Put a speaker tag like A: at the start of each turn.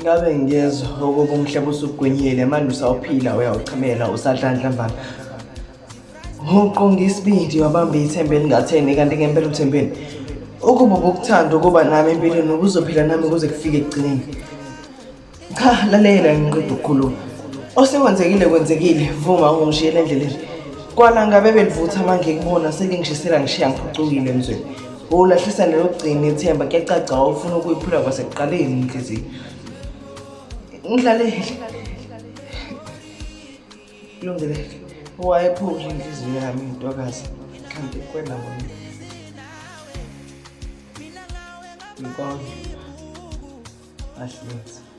A: Ngabe ngiyezwa ukuba umhlaba usugwenyile manje usawuphila uyawuchamela usadlandla mvana. Uqonga isibindi wabamba ithemba elingatheni kanti ngempela uthembeni. Ukuba ukuthanda ukuba nami empilweni ukuzophila nami kuze kufike ekugcineni. Cha, lalela ngiqeda ukukhuluma. Osekwenzekile kwenzekile, vuma ungishiyele endleleni. Kwala ngabe belivutha manje ngikubona selingishisela ngishiya ngiphucukile emzweni. Ulahlisa nelogcina ithemba kuyacaca awufuna ukuyiphula kwasekuqaleni inhliziyo. Ngidlalele. Kulungile. Wayephula inhliziyo yami intokazi. Kanti kwena ngoni. Inkonzo. Ahlezi.